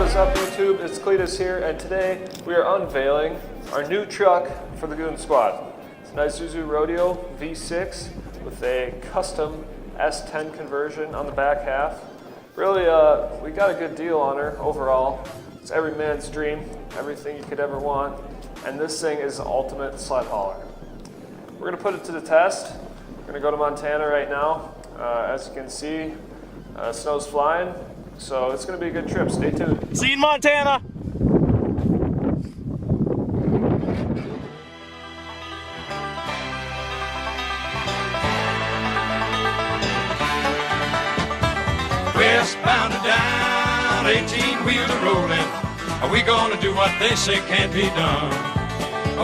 What is up, YouTube? It's Cletus here, and today we are unveiling our new truck for the Goon Squad. It's an Isuzu Rodeo V6 with a custom S10 conversion on the back half. Really, we got a good deal on her overall. It's every man's dream, everything you could ever want, and this thing is the ultimate sled hauler. We're going to put it to the test. We're going to go to Montana right now. As you can see, snow's flying, so it's going to be a good trip. Stay tuned. See you in Montana! Westbound and down, 18-wheeler rolling. Are we gonna do what they say can't be done?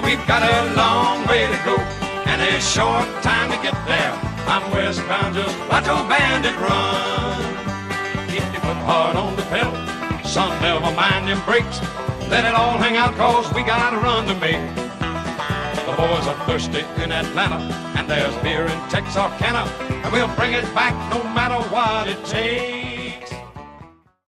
We've got a long way to go, and a short time to get there. I'm westbound, just watch old bandit run. Keep your foot hard on the pedal, son, never mind them brakes. Let it all hang out, cause we got a run to make. The boys are thirsty in Atlanta, and there's beer in Texarkana, and we'll bring it back no matter what it takes.